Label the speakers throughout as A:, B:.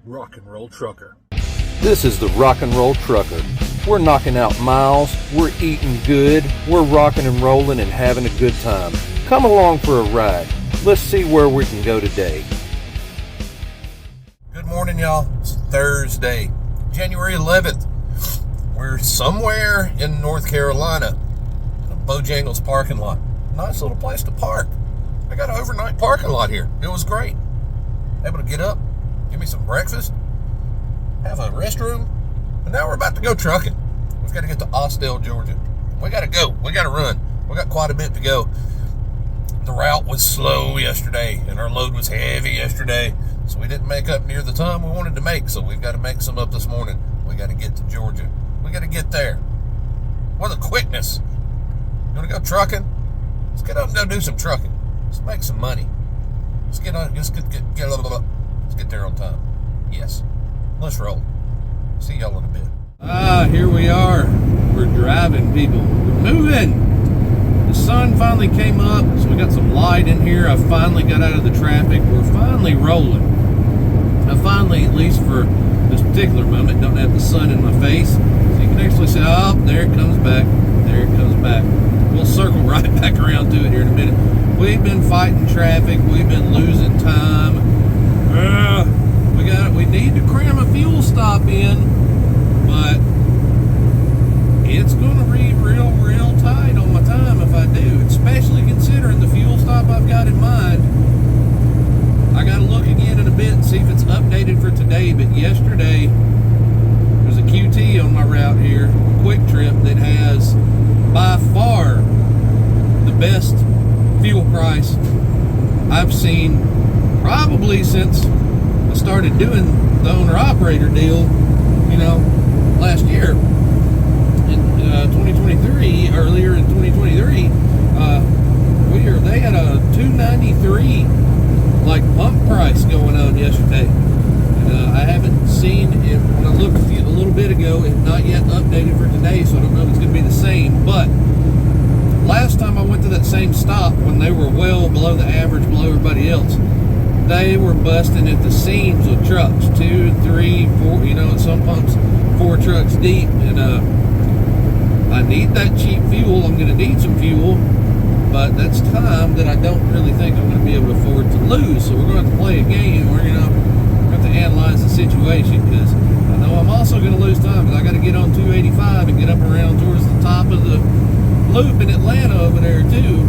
A: Rock and Roll Trucker.
B: This is the Rock and Roll Trucker. We're knocking out miles, we're eating good, we're rocking and rolling and having a good time. Come along for a ride. Let's see where we can go today.
A: Good morning, y'all. It's Thursday, January 11th. We're somewhere in North Carolina, in a Bojangles parking lot. Nice little place to park. I got an overnight parking lot here. It was great. Able to get up, give me some breakfast, have a restroom, and now we're about to go trucking. We've got to get to Austell, Georgia. We got to go. We got to run. We got quite a bit to go. The route was slow yesterday, and our load was heavy yesterday, so we didn't make up near the time we wanted to make, so we've got to make some up this morning. We got to get to Georgia. We got to get there. With a quickness. You want to go trucking? Let's get up and go do some trucking. Let's make some money. Let's get there on time. Yes. Let's roll. See y'all in a bit.
C: Here we are. We're driving, people. We're moving. The sun finally came up, so we got some light in here. I finally got out of the traffic. We're finally rolling. I finally, at least for this particular moment, don't have the sun in my face. So you can actually say, oh, there it comes back. There it comes back. We'll circle right back around to it here in a minute. We've been fighting traffic. We've been losing time. We need to cram a fuel stop in, but it's going to be real tight on my time if I do, especially considering the fuel stop I've got in mind. I got to look again in a bit and see if it's updated for today, but yesterday there's a QT on my route here, Quick Trip, that has by far the best fuel price I've seen probably since I started doing the owner-operator deal, last year in 2023. Earlier in 2023, they had a $2.93 pump price going on yesterday. And I haven't seen it. When I looked a little bit ago, it's not yet updated for today, so I don't know if it's going to be the same. But last time I went to that same stop, when they were well below the average, below everybody else, they were busting at the seams with trucks, 2, 3, 4, at some pumps, 4 trucks deep. And I need that cheap fuel. I'm going to need some fuel, but that's time that I don't really think I'm going to be able to afford to lose. So we're going to have to play a game. We're going to have to analyze the situation, because I know I'm also going to lose time, because I got to get on 285 and get up around towards the top of the loop in Atlanta over there too.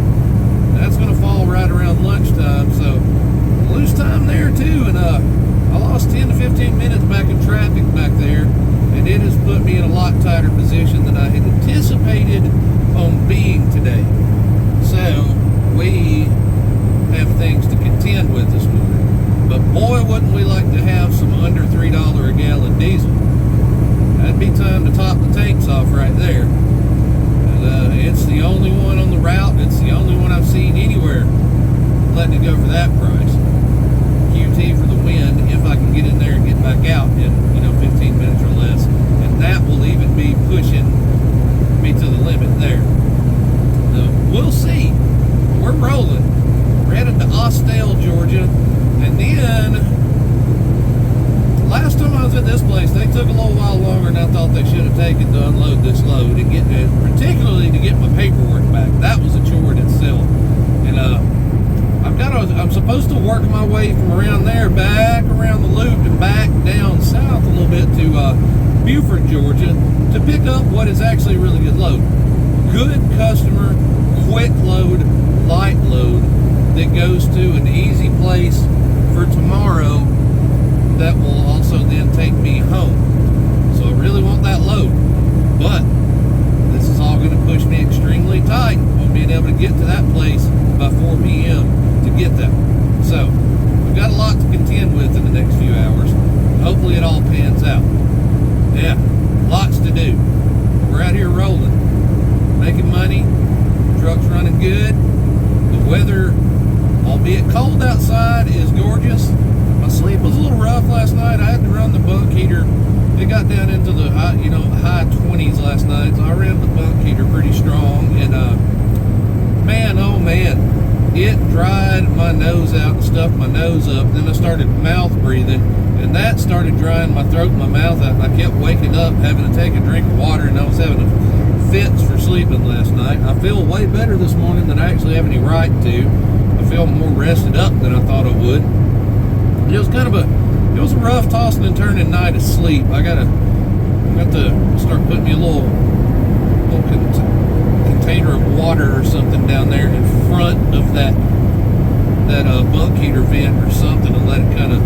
C: That's going to fall right around lunchtime, so lose time there too. And I lost 10 to 15 minutes back in traffic back there, and it has put me in a lot tighter position than I had anticipated on being today. So we have things to contend with this morning, but boy, wouldn't we like to have some under $3 a gallon diesel. That'd be time to top the tanks off right there. And it's the only one on the route. It's the only one I've seen anywhere letting it go for that price. QT for the win, if I can get in there and get back out in 15 minutes or less, and that will even be pushing me to the limit there. We'll see. We're rolling. We're headed to Austell, Georgia, and then last time I was at this place, they took a little while longer than I thought they should have taken to unload this load and get it, particularly to get my paperwork back. That was a chore in itself, and I'm supposed to work my way from around there back around the loop and back down south a little bit to Beaufort, Georgia, to pick up what is actually a really good load. Good customer, quick load, light load that goes to an easy place for tomorrow that will also then take me home. So I really want that load, but this is all going to push me extremely tight on being able to get to that place by 4 p.m. to get there. So we've got a lot to contend with in the next few hours. Hopefully it all pans out. Yeah, lots to do. We're out here rolling, making money, truck's running good. The weather, albeit cold outside, is gorgeous. My sleep was a little rough last night. I had to run the bunk heater. It got down into the high 20s last night, so I ran the bunk heater pretty strong. And man, oh man, it dried my nose out and stuffed my nose up. Then I started mouth breathing, and that started drying my throat and my mouth out. I kept waking up, having to take a drink of water, and I was having fits for sleeping last night. I feel way better this morning than I actually have any right to. I feel more rested up than I thought I would. It was kind of a rough tossing and turning night of sleep. I got to start putting me a little container of water or something down there in front of that bunk heater vent or something, and let it kind of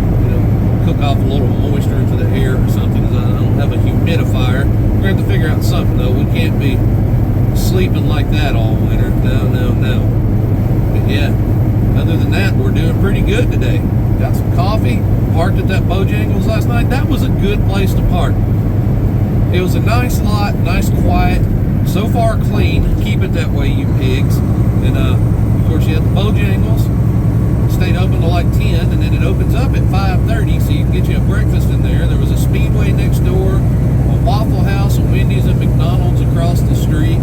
C: cook off a little moisture into the air or something. I don't have a humidifier. We're going to have to figure out something, though. We can't be sleeping like that all winter. No. But yeah, other than that, we're doing pretty good today. Got some coffee, parked at that Bojangles last night. That was a good place to park. It was a nice lot, nice quiet, so far clean. Keep it that way, you pigs. And of course you have the Bojangles. Stayed open till like 10, and then it opens up at 5:30, so you can get you a breakfast in there. There was a Speedway next door, a Waffle House, a Wendy's, and McDonald's across the street.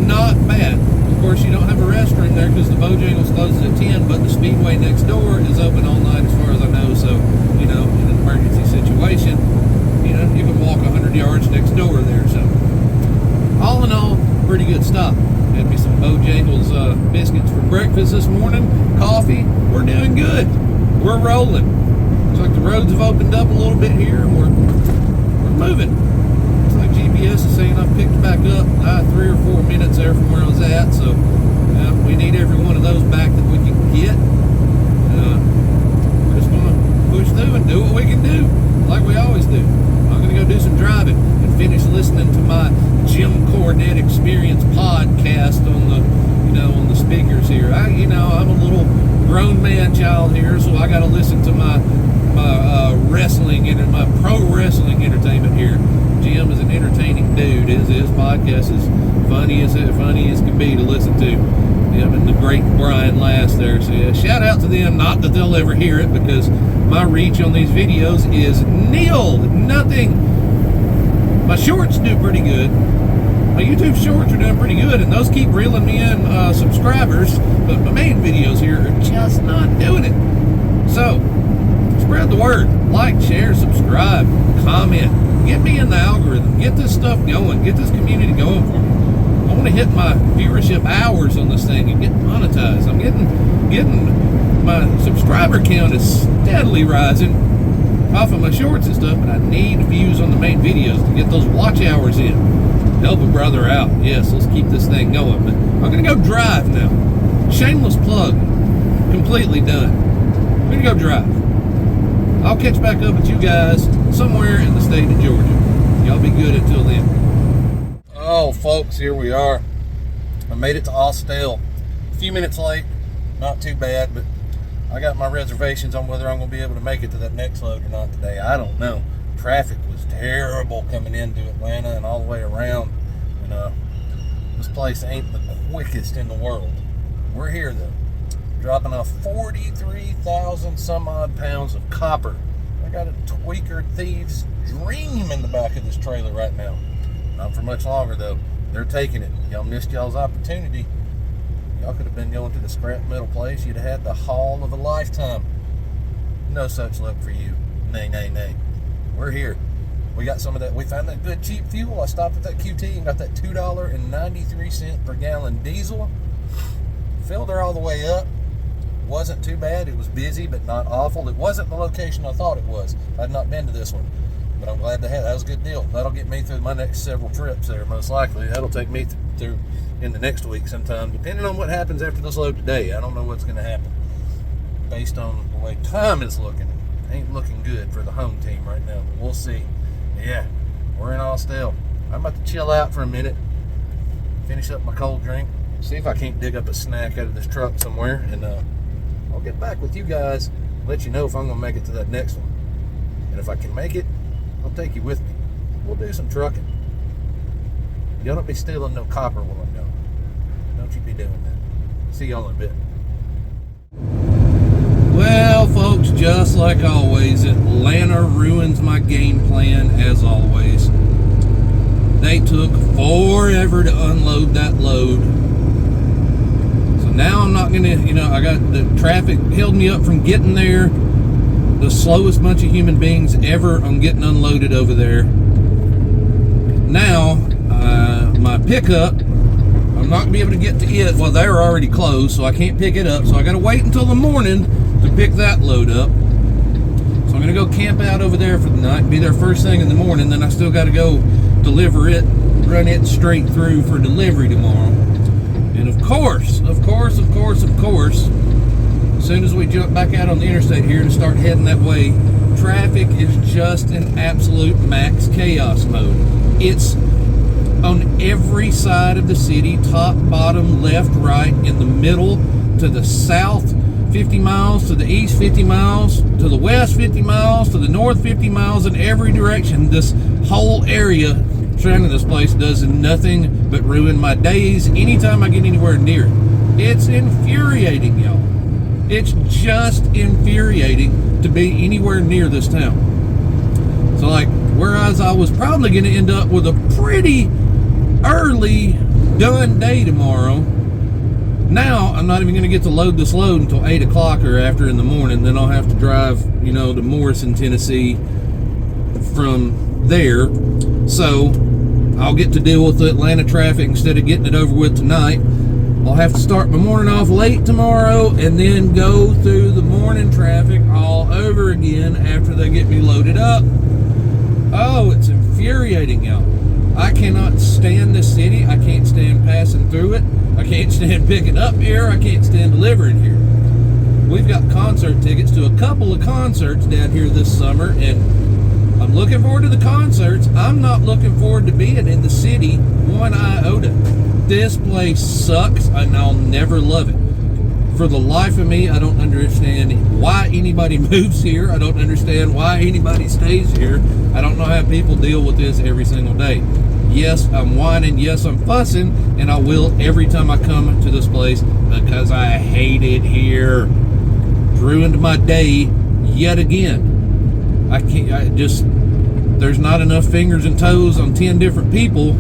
C: Not bad. Of course, you don't have a restroom there because the Bojangles closes at 10, but the Speedway next door is open all night as far as I know. So, in an emergency situation, you can walk 100 yards next door there. So, all in all, pretty good stuff. Had me some Bojangles biscuits for breakfast this morning. Coffee. We're doing good. We're rolling. Looks like the roads have opened up a little bit here, and we're moving. Looks like GPS is saying I've picked back up 3 or 4 minutes there from where I was at. So we need every one of those back that we can get. We're just gonna push through and do what we can do, like we always do. I'm gonna go do some driving and finish listening to my Jim Cornette Experience podcast on the speakers here. I'm a little grown man child here, so I got to listen to my wrestling and my pro wrestling entertainment here. Jim is an entertaining dude. His podcast is funny as can be to listen to. Him and the great Brian Last there. So yeah, shout out to them. Not that they'll ever hear it, because my reach on these videos is nil. Nothing. My shorts do pretty good. My YouTube shorts are doing pretty good, and those keep reeling me in subscribers, but my main videos here are just not doing it. So, spread the word. Like, share, subscribe, comment. Get me in the algorithm. Get this stuff going. Get this community going for me. I want to hit my viewership hours on this thing and get monetized. I'm getting my subscriber count is steadily rising off of my shorts and stuff, but I need views on the main videos to get those watch hours in. Help a brother out. Yes, let's keep this thing going. But I'm going to go drive now. Shameless plug. Completely done. I'm going to go drive. I'll catch back up with you guys somewhere in the state of Georgia. Y'all be good until then. Oh, folks, here we are. I made it to Austell. A few minutes late. Not too bad, but I got my reservations on whether I'm going to be able to make it to that next load or not today. I don't know. Traffic was terrible coming into Atlanta and all the way around. And this place ain't the quickest in the world. We're here, though. Dropping off 43,000 some odd pounds of copper. I got a tweaker thief's dream in the back of this trailer right now. Not for much longer, though. They're taking it. Y'all missed y'all's opportunity. Y'all could have been going to the scrap metal place. You'd have had the haul of a lifetime. No such luck for you. Nay, nay, nay. We're here. We got some of that. We found that good cheap fuel. I stopped at that QT and got that $2.93 per gallon diesel. Filled her all the way up. Wasn't too bad. It was busy, but not awful. It wasn't the location I thought it was. I'd not been to this one, but I'm glad to have it. That was a good deal. That'll get me through my next several trips there, most likely. That'll take me through in the next week sometime, depending on what happens after this load today. I don't know what's going to happen. Based on the way time is looking, ain't looking good for the home team right now, but we'll see. Yeah, we're in Austell. I'm about to chill out for a minute, finish up my cold drink, see if I can't dig up a snack out of this truck somewhere, and I'll get back with you guys, let you know if I'm going to make it to that next one. And if I can make it, I'll take you with me. We'll do some trucking. Y'all don't be stealing no copper while I'm gone. Don't you be doing that. See y'all in a bit. Well, folks, just like always, Atlanta ruins my game plan as always. They took forever to unload that load. Now I'm not gonna, I got the traffic held me up from getting there. The slowest bunch of human beings ever on getting unloaded over there. Now, my pickup, I'm not gonna be able to get to it. Well, they're already closed, so I can't pick it up. So I gotta wait until the morning to pick that load up. So I'm gonna go camp out over there for the night, be there first thing in the morning. Then I still gotta go deliver it, run it straight through for delivery tomorrow. And of course, as soon as we jump back out on the interstate here and start heading that way, traffic is just in absolute max chaos mode. It's on every side of the city, top, bottom, left, right, in the middle, to the south 50 miles, to the east 50 miles, to the west 50 miles, to the north 50 miles, in every direction. This whole area surrounding this place does nothing but ruin my days anytime I get anywhere near it. It's infuriating, y'all. It's just infuriating to be anywhere near this town. So, like, whereas I was probably going to end up with a pretty early done day tomorrow, now I'm not even going to get to load this load until 8 o'clock or after in the morning. Then I'll have to drive, to Morrison, Tennessee from there. So I'll get to deal with the Atlanta traffic instead of getting it over with tonight. I'll have to start my morning off late tomorrow and then go through the morning traffic all over again after they get me loaded up. Oh, it's infuriating, y'all. I cannot stand this city. I can't stand passing through it. I can't stand picking up here. I can't stand delivering here. We've got concert tickets to a couple of concerts down here this summer, and I'm looking forward to the concerts. I'm not looking forward to being in the city one iota. This place sucks, and I'll never love it. For the life of me, I don't understand why anybody moves here. I don't understand why anybody stays here. I don't know how people deal with this every single day. Yes, I'm whining. Yes, I'm fussing, and I will every time I come to this place because I hate it here. It's ruined my day yet again. There's not enough fingers and toes on 10 different people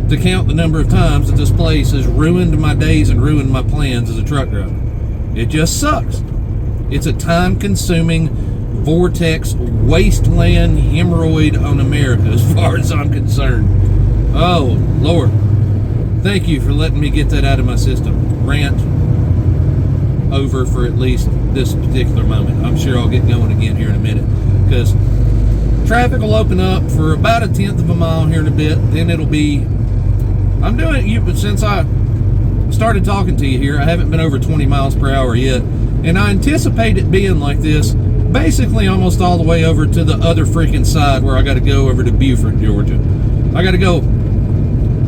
C: to count the number of times that this place has ruined my days and ruined my plans as a truck driver. It just sucks. It's a time-consuming vortex wasteland hemorrhoid on America as far as I'm concerned. Oh, Lord. Thank you for letting me get that out of my system. Rant over for at least this particular moment. I'm sure I'll get going again here in a minute, because traffic will open up for about 1/10 of a mile here in a bit. Then it'll be, I'm doing it, but since I started talking to you here, I haven't been over 20 miles per hour yet, and I anticipate it being like this basically almost all the way over to the other freaking side, where I got to go over to Buford, Georgia. I got to go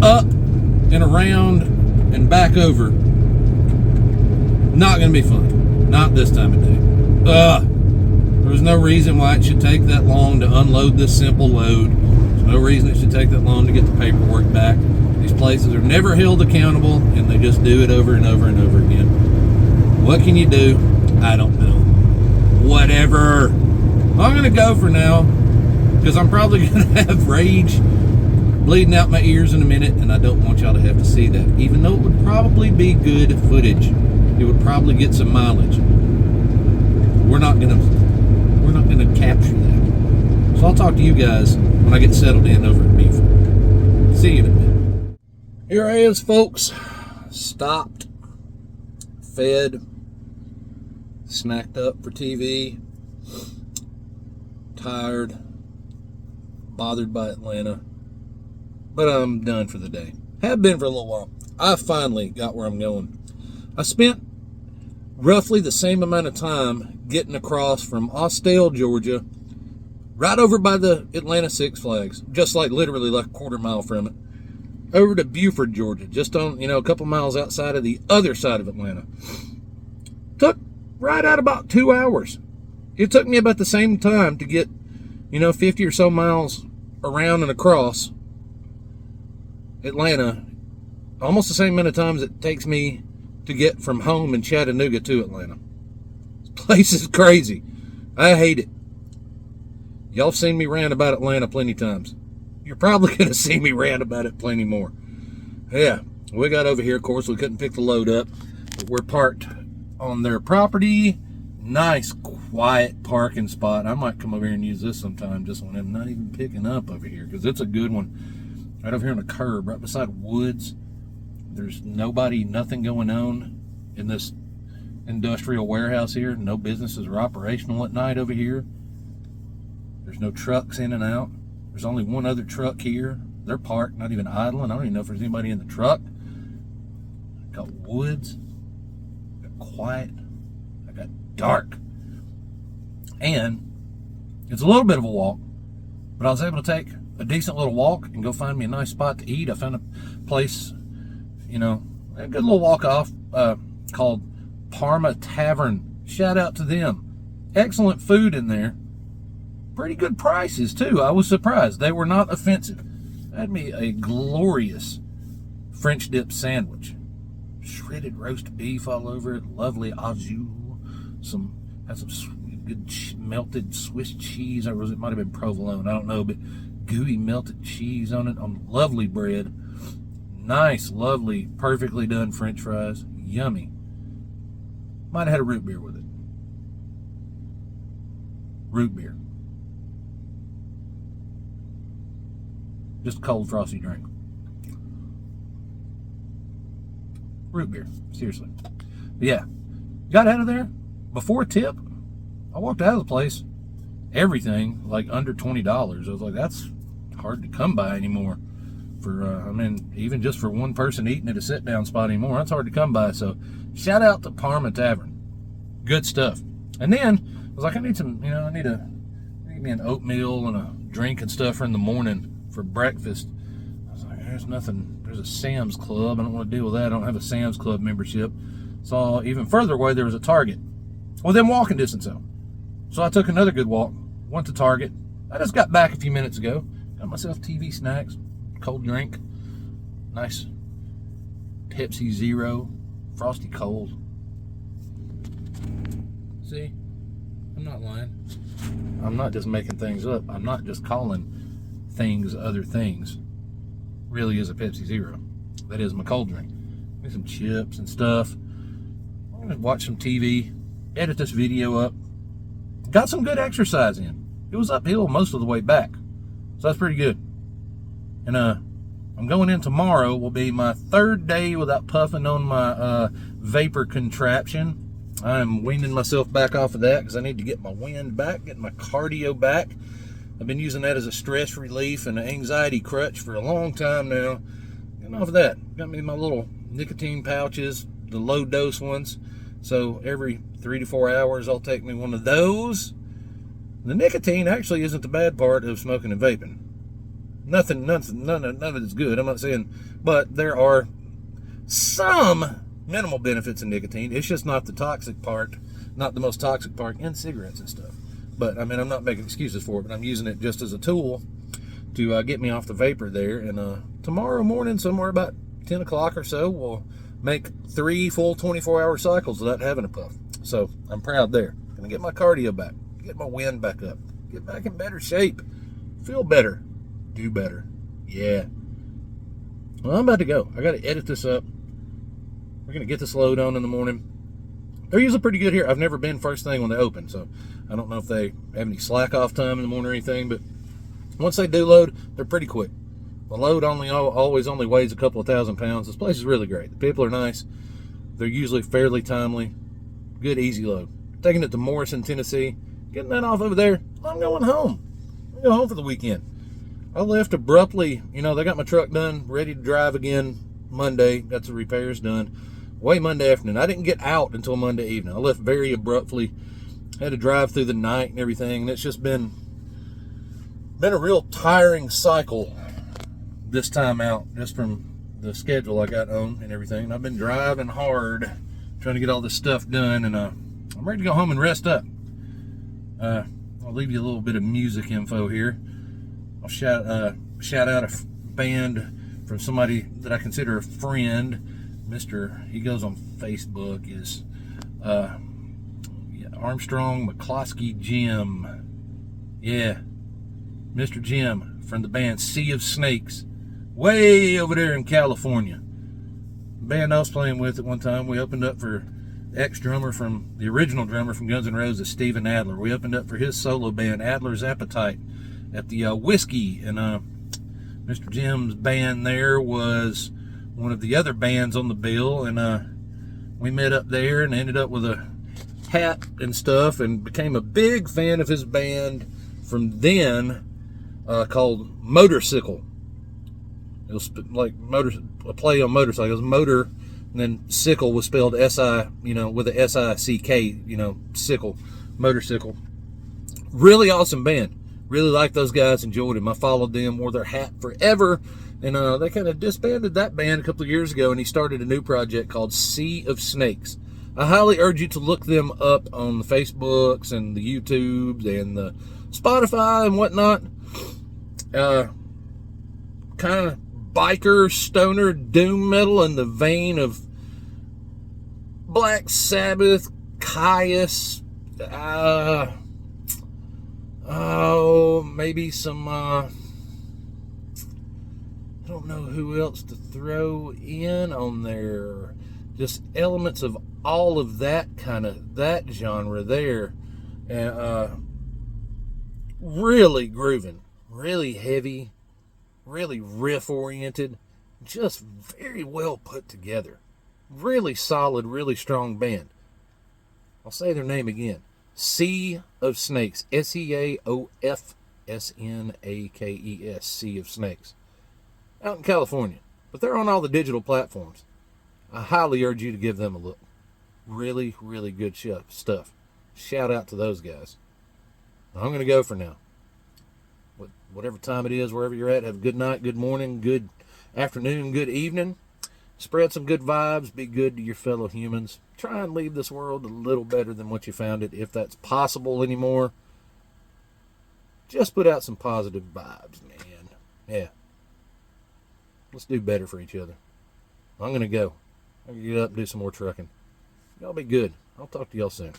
C: up and around and back over. Not gonna be fun. Not this time of day. There was no reason why it should take that long to unload this simple load. There's no reason it should take that long to get the paperwork back. These places are never held accountable, and they just do it over and over and over again. What can you do? I don't know. Whatever. I'm gonna go for now, because I'm probably gonna have rage bleeding out my ears in a minute, and I don't want y'all to have to see that. Even though it would probably be good footage. It would probably get some mileage. We're not gonna capture that. So I'll talk to you guys when I get settled in over at Buford. See you in a minute. Here I is, folks. Stopped, fed, snacked up for TV, tired, bothered by Atlanta, but I'm done for the day. Have been for a little while. I finally got where I'm going. I spent roughly the same amount of time getting across from Austell, Georgia, right over by the Atlanta Six Flags, just like literally like a quarter mile from it, over to Buford, Georgia, just on, a couple miles outside of the other side of Atlanta. Took right at about 2 hours. It took me about the same time to get, 50 or so miles around and across Atlanta, almost the same amount of times it takes me to get from home in Chattanooga to Atlanta. This place is crazy. I hate it. Y'all have seen me rant about Atlanta plenty times. You're probably going to see me rant about it plenty more. Yeah, we got over here. Of course, we couldn't pick the load up.
A: We're parked on their property. Nice, quiet parking spot. I might come over here and use this sometime just when I'm not even picking up over here, because it's a good one. Right over here on the curb, right beside woods. There's nobody, nothing going on in this industrial warehouse here. No businesses are operational at night over here. There's no trucks in and out. There's only one other truck here. They're parked, not even idling. I don't even know if there's anybody in the truck. Got woods. Got quiet. I got dark. And it's a little bit of a walk, but I was able to take a decent little walk and go find me a nice spot to eat. I found a place, you know, a good little walk off called Parma Tavern. Shout out to them. Excellent food in there. Pretty good prices too. I was surprised. They were not offensive. I had me a glorious French dip sandwich. Shredded roast beef all over it. Lovely au jus. Had some good melted Swiss cheese. It might have been provolone. I don't know, but gooey melted cheese on it. On lovely bread. Nice, lovely, perfectly done French fries. Yummy. Might have had a root beer with it. Root beer. Just a cold, frosty drink. Root beer. Seriously. But yeah. Got out of there. Before tip, I walked out of the place. Everything, like, under $20. I was like, that's hard to come by anymore. For, even just for one person eating at a sit-down spot anymore, that's hard to come by. So, shout out to Parma Tavern. Good stuff. And then, I was like, I need me an oatmeal and a drink and stuff in the morning for breakfast. I was like, there's a Sam's Club. I don't want to deal with that. I don't have a Sam's Club membership. So, even further away, there was a Target. Within walking distance, though. So, I took another good walk. Went to Target. I just got back a few minutes ago. Got myself TV snacks. Cold drink. Nice Pepsi Zero. Frosty cold. See? I'm not lying. I'm not just making things up. I'm not just calling things other things. Really is a Pepsi Zero. That is my cold drink. Maybe some chips and stuff. I'm going to watch some TV. Edit this video up. Got some good exercise in. It was uphill most of the way back. So that's pretty good. And I'm going in tomorrow. Will be my third day without puffing on my vapor contraption. I'm weaning myself back off of that because I need to get my wind back, get my cardio back. I've been using that as a stress relief and an anxiety crutch for a long time now. Getting off of that. Got me my little nicotine pouches, the low dose ones. So every 3 to 4 hours I'll take me one of those. The nicotine actually isn't the bad part of smoking and vaping. None of it's good. I'm not saying, but there are some minimal benefits in nicotine. It's just not the toxic part, not the most toxic part in cigarettes and stuff. But I'm not making excuses for it, but I'm using it just as a tool to get me off the vapor there. And tomorrow morning, somewhere about 10 o'clock or so, we'll make 3 full 24-hour cycles without having a puff. So I'm proud there. Gonna get my cardio back, get my wind back up, get back in better shape, feel better, do better. Yeah. Well, I'm about to go. I got to edit this up. We're going to get this load on in the morning. They're usually pretty good here. I've never been first thing when they open, so I don't know if they have any slack off time in the morning or anything, but once they do load, they're pretty quick. The load always only weighs a couple of 1,000 pounds. This place is really great. The people are nice. They're usually fairly timely. Good, easy load. Taking it to Morrison, Tennessee. Getting that off over there. I'm going home. I'm going home for the weekend. I left abruptly. They got my truck done, ready to drive again Monday. Got the repairs done. Way Monday afternoon. I didn't get out until Monday evening. I left very abruptly. Had to drive through the night and everything. And it's just been a real tiring cycle this time out, just from the schedule I got on and everything. And I've been driving hard, trying to get all this stuff done. And I'm ready to go home and rest up. I'll leave you a little bit of music info here. I'll shout out a band from somebody that I consider a friend. He goes on Facebook, is Armstrong McCloskey Jim. Yeah, Mr. Jim from the band Sea of Snakes, way over there in California. band I was playing with at one time, we opened up for ex-drummer from the original drummer from Guns N' Roses, Steven Adler. We opened up for his solo band, Adler's Appetite, at the Whiskey, and Mr. Jim's band there was one of the other bands on the bill, and we met up there and ended up with a hat and stuff, and became a big fan of his band from then, called Motorcycle. It was like a play on motorcycles. Motor, and then sickle was spelled S-I, with a S-I-C-K, sickle, Motorcycle. Really awesome band. Really liked those guys, enjoyed them. I followed them, wore their hat forever, and they kind of disbanded that band a couple of years ago, and he started a new project called Sea of Snakes. I highly urge you to look them up on the Facebooks and the YouTubes and the Spotify and whatnot. Kind of biker, stoner, doom metal in the vein of Black Sabbath, Caius, maybe some, I don't know who else to throw in on there. Just elements of all of that that genre there. And really grooving, really heavy, really riff oriented, just very well put together. Really solid, really strong band. I'll say their name again. Sea of Snakes. SEAOFSNAKES. Sea of Snakes. Out in California. But they're on all the digital platforms. I highly urge you to give them a look. Really, really good stuff. Shout out to those guys. I'm going to go for now. Whatever time it is, wherever you're at, have a good night, good morning, good afternoon, good evening. Spread some good vibes. Be good to your fellow humans. Try and leave this world a little better than what you found it, if that's possible anymore. Just put out some positive vibes, man. Yeah. Let's do better for each other. I'm going to go. I'm going to get up and do some more trucking. Y'all be good. I'll talk to y'all soon.